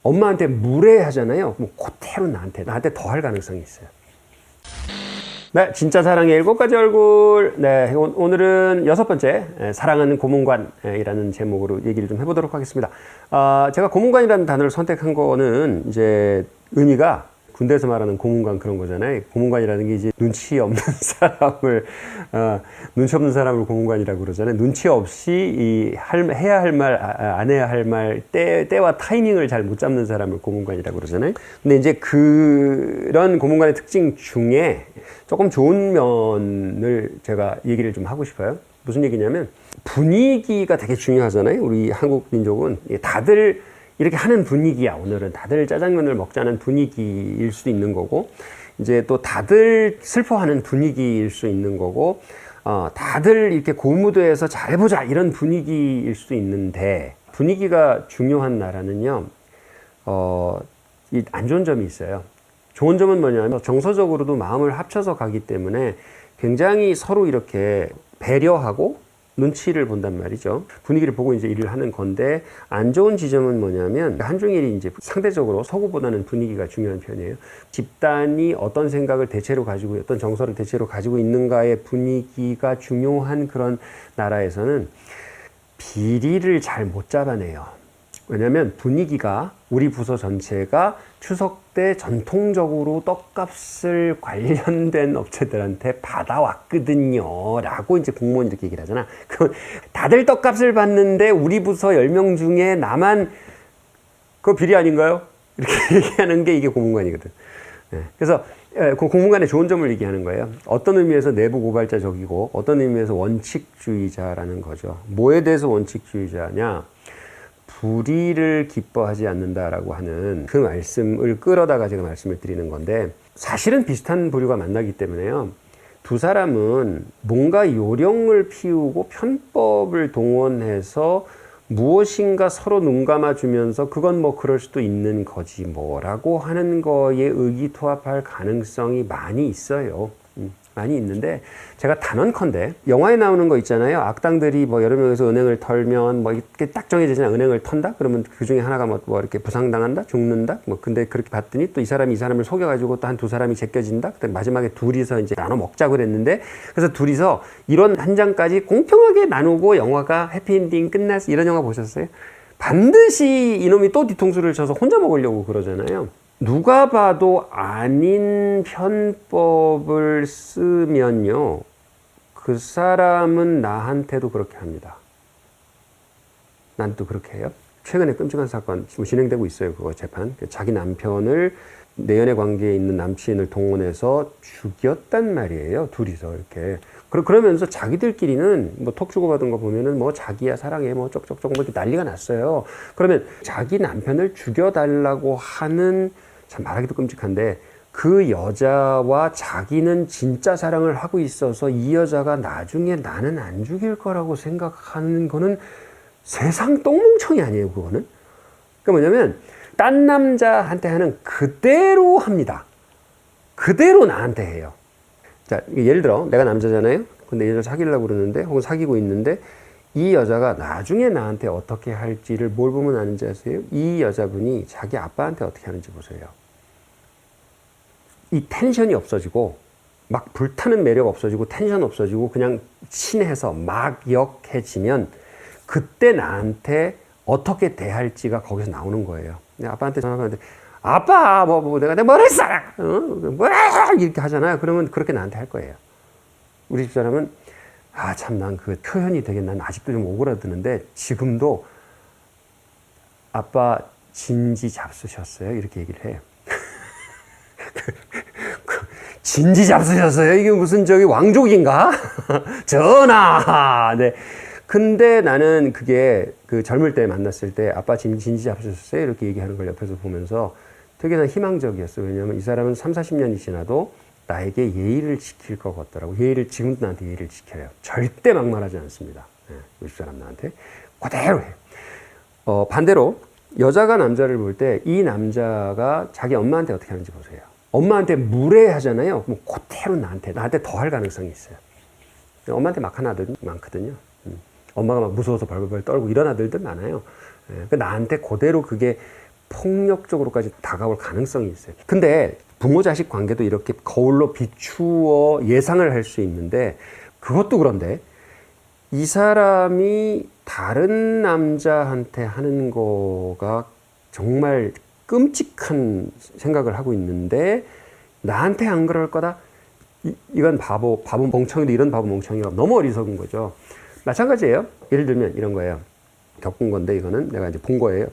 엄마한테 무례하잖아요. 뭐 그대로 나한테 더 할 가능성이 있어요. 네, 진짜 사랑의 7가지 얼굴. 네, 오늘은 6번째 사랑하는 고문관이라는 제목으로 얘기를 좀 해보도록 하겠습니다. 제가 고문관이라는 단어를 선택한 거는 이제 의미가 군대에서 말하는 고문관 그런 거잖아요. 고문관이라는 게 이제 눈치 없는 사람을 고문관이라고 그러잖아요. 눈치 없이 해야 할 말, 안 해야 할 말, 때와 타이밍을 잘 못 잡는 사람을 고문관이라고 그러잖아요. 근데 이제 그런 고문관의 특징 중에 조금 좋은 면을 제가 얘기를 좀 하고 싶어요. 무슨 얘기냐면 분위기가 되게 중요하잖아요. 우리 한국 민족은 다들 이렇게 하는 분위기야. 오늘은 다들 짜장면을 먹자는 분위기일 수도 있는 거고, 이제 또 다들 슬퍼하는 분위기일 수 있는 거고, 다들 이렇게 고무도에서 잘해보자 이런 분위기일 수도 있는데, 분위기가 중요한 나라는요, 이 안 좋은 점이 있어요. 좋은 점은 뭐냐면 정서적으로도 마음을 합쳐서 가기 때문에 굉장히 서로 이렇게 배려하고 눈치를 본단 말이죠. 분위기를 보고 이제 일을 하는 건데, 안 좋은 지점은 뭐냐면 한중일이 이제 상대적으로 서구보다는 분위기가 중요한 편이에요. 집단이 어떤 생각을 대체로 가지고 어떤 정서를 대체로 가지고 있는가의 분위기가 중요한 그런 나라에서는 비리를 잘 못 잡아내요. 왜냐하면 분위기가 우리 부서 전체가 추석 때 전통적으로 떡값을 관련된 업체들한테 받아왔거든요 라고 이제 공무원이 이렇게 얘기를 하잖아. 그럼 다들 떡값을 받는데 우리 부서 10명 중에 나만 그거 비리 아닌가요? 이렇게 얘기하는 게 이게 고문관이거든. 네. 그래서 그 고문관의 좋은 점을 얘기하는 거예요. 어떤 의미에서 내부 고발자적이고 어떤 의미에서 원칙주의자라는 거죠. 뭐에 대해서 원칙주의자냐? 불의를 기뻐하지 않는다라고 하는 그 말씀을 끌어다가 제가 말씀을 드리는 건데, 사실은 비슷한 부류가 만나기 때문에요. 두 사람은 뭔가 요령을 피우고 편법을 동원해서 무엇인가 서로 눈 감아주면서 그건 뭐 그럴 수도 있는 거지 뭐라고 하는 거에 의기투합할 가능성이 많이 있어요. 많이 있는데, 제가 단언컨대 영화에 나오는 거 있잖아요. 악당들이 뭐 여러 명에서 은행을 털면 뭐 이렇게 딱 정해지잖아요. 은행을 턴다? 그러면 그 중에 하나가 뭐 이렇게 부상당한다? 죽는다? 뭐 근데 그렇게 봤더니 또 이 사람이 이 사람을 속여가지고 또 한 두 사람이 제껴진다? 그때 마지막에 둘이서 이제 나눠 먹자고 그랬는데, 그래서 둘이서 이런 한 장까지 공평하게 나누고 영화가 해피엔딩 끝났어. 이런 영화 보셨어요? 반드시 이놈이 또 뒤통수를 쳐서 혼자 먹으려고 그러잖아요. 누가 봐도 아닌 편법을 쓰면요, 그 사람은 나한테도 그렇게 합니다. 난 또 그렇게 해요. 최근에 끔찍한 사건 지금 진행되고 있어요. 그거 재판. 자기 남편을 내연의 관계에 있는 남친을 동원해서 죽였단 말이에요. 둘이서 이렇게. 그러면서 자기들끼리는 뭐 톡 주고받은 거 보면은 뭐 자기야 사랑해 뭐 쪽쪽쪽 뭐 이렇게 난리가 났어요. 그러면 자기 남편을 죽여달라고 하는, 참 말하기도 끔찍한데, 그 여자와 자기는 진짜 사랑을 하고 있어서 이 여자가 나중에 나는 안 죽일 거라고 생각하는 거는 세상 똥멍청이 아니에요. 그거는. 그러니까 뭐냐면 딴 남자한테 하는 그대로 합니다. 그대로 나한테 해요. 자, 예를 들어 내가 남자잖아요. 근데 이 여자 사귀려고 그러는데, 혹은 사귀고 있는데, 이 여자가 나중에 나한테 어떻게 할지를 뭘 보면 아는지 아세요? 이 여자분이 자기 아빠한테 어떻게 하는지 보세요. 이 텐션이 없어지고, 막 불타는 매력 없어지고, 텐션 없어지고, 그냥 친해서 막 역해지면, 그때 나한테 어떻게 대할지가 거기서 나오는 거예요. 아빠한테 전화하는데, 아빠, 내가 뭘 했어! 뭐야! 이렇게 하잖아요. 그러면 그렇게 나한테 할 거예요. 우리 집 사람은, 참, 난 그 표현이 되게 난 아직도 좀 오그라드는데, 지금도 아빠 진지 잡수셨어요? 이렇게 얘기를 해요. 진지 잡수셨어요? 이게 무슨 저기 왕족인가? 전하! 네. 근데 나는 그게 그 젊을 때 만났을 때 아빠 진지 잡수셨어요? 이렇게 얘기하는 걸 옆에서 보면서 되게 난 희망적이었어요. 왜냐면 이 사람은 30-40년이 지나도 나에게 예의를 지킬 것 같더라고. 지금도 나한테 예의를 지켜요. 절대 막말하지 않습니다. 네, 우리 사람 나한테. 그대로 해요. 반대로 여자가 남자를 볼 때 이 남자가 자기 엄마한테 어떻게 하는지 보세요. 엄마한테 무례하잖아요. 그럼 그대로 나한테 더 할 가능성이 있어요. 엄마한테 막 하는 아들 많거든요. 엄마가 막 무서워서 벌벌 떨고 이런 아들들 많아요. 나한테 그대로 그게 폭력적으로까지 다가올 가능성이 있어요. 근데 부모 자식 관계도 이렇게 거울로 비추어 예상을 할 수 있는데, 그것도 그런데 이 사람이 다른 남자한테 하는 거가 정말 끔찍한 생각을 하고 있는데 나한테 안 그럴 거다? 이건 바보 멍청이도 이런 바보 멍청이가 너무 어리석은 거죠. 마찬가지예요. 예를 들면 이런 거예요. 겪은 건데 이거는 내가 이제 본 거예요.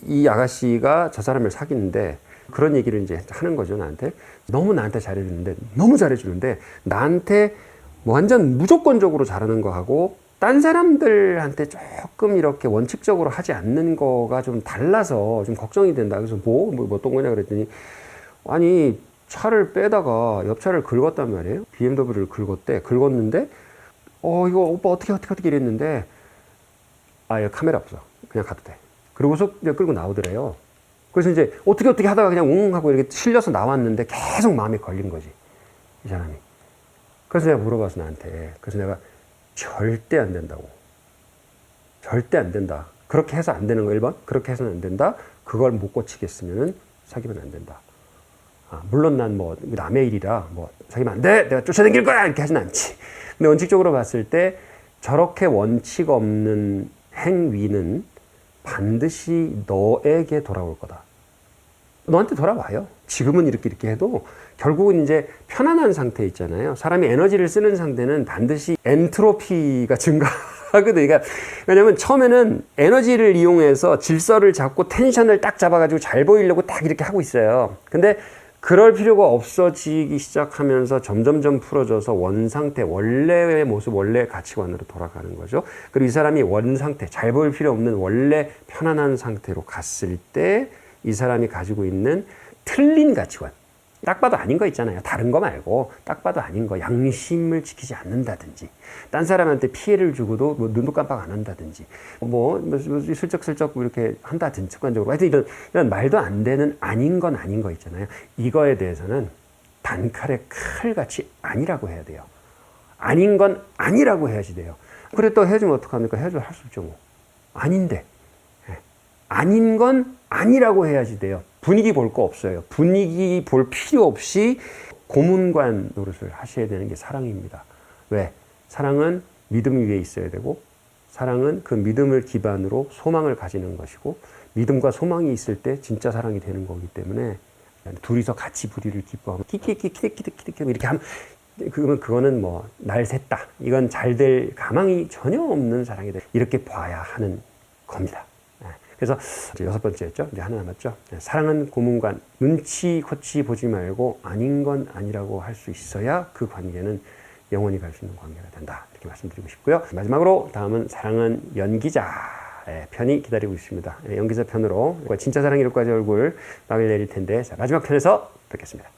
이 아가씨가 저 사람을 사귀는데 그런 얘기를 이제 하는 거죠, 나한테. 너무 나한테 잘해주는데, 너무 잘해주는데, 나한테 뭐 완전 무조건적으로 잘하는 거하고, 딴 사람들한테 조금 이렇게 원칙적으로 하지 않는 거가 좀 달라서 좀 걱정이 된다. 그래서 뭐 어떤 거냐 그랬더니, 아니, 차를 빼다가 옆차를 긁었단 말이에요. BMW를 긁었는데, 이거 오빠 어떻게 이랬는데, 여기 카메라 없어. 그냥 가도 돼. 그러고서 그냥 끌고 나오더래요. 그래서 이제 어떻게 하다가 그냥 웅 하고 이렇게 실려서 나왔는데 계속 마음에 걸린 거지, 이 사람이. 그래서 내가 물어봐서 나한테. 그래서 내가 절대 안 된다고. 절대 안 된다. 그렇게 해서 안 되는 거 1번. 그렇게 해서는 안 된다. 그걸 못 고치겠으면은 사귀면 안 된다. 물론 난 뭐 남의 일이라 뭐 사귀면 안 돼. 내가 쫓아다닐 거야. 이렇게 하진 않지. 근데 원칙적으로 봤을 때 저렇게 원칙 없는 행위는 반드시 너에게 돌아올 거다. 너한테 돌아와요. 지금은 이렇게 해도 결국은 이제 편안한 상태 있잖아요. 사람이 에너지를 쓰는 상태는 반드시 엔트로피가 증가하거든요. 그러니까 왜냐면 처음에는 에너지를 이용해서 질서를 잡고 텐션을 딱 잡아가지고 잘 보이려고 딱 이렇게 하고 있어요. 근데 그럴 필요가 없어지기 시작하면서 점점점 풀어져서 원상태, 원래의 모습, 원래의 가치관으로 돌아가는 거죠. 그리고 이 사람이 원상태, 잘 보일 필요 없는 원래 편안한 상태로 갔을 때 이 사람이 가지고 있는 틀린 가치관, 딱 봐도 아닌 거 있잖아요. 다른 거 말고 딱 봐도 아닌 거, 양심을 지키지 않는다든지, 딴 사람한테 피해를 주고도 뭐 눈도 깜빡 안 한다든지, 뭐 슬쩍슬쩍 이렇게 한다든지, 습관적으로 하여튼 이런 말도 안 되는 아닌 거 있잖아요. 이거에 대해서는 단칼에 칼같이 아니라고 해야 돼요. 아닌 건 아니라고 해야지 돼요. 그래 또 헤어지면 어떡합니까? 헤어지면 할 수 있죠 뭐. 아닌데, 아닌 건 아니라고 해야지 돼요. 분위기 볼 거 없어요. 분위기 볼 필요 없이 고문관 노릇을 하셔야 되는 게 사랑입니다. 왜? 사랑은 믿음 위에 있어야 되고, 사랑은 그 믿음을 기반으로 소망을 가지는 것이고, 믿음과 소망이 있을 때 진짜 사랑이 되는 거기 때문에 둘이서 같이 부리를 기뻐하고 키키키키키키키키 이렇게 하면 그거는 뭐 날 샜다. 이건 잘 될 가망이 전혀 없는 사랑이다. 이렇게 봐야 하는 겁니다. 그래서 이제 6번째였죠. 이제 하나 남았죠. 사랑은 고문관. 눈치 코치 보지 말고 아닌 건 아니라고 할 수 있어야 그 관계는 영원히 갈 수 있는 관계가 된다. 이렇게 말씀드리고 싶고요. 마지막으로 다음은 사랑은 연기자 편이 기다리고 있습니다. 연기자 편으로 진짜 사랑 이룰까지 얼굴 막을 내릴 텐데, 자, 마지막 편에서 뵙겠습니다.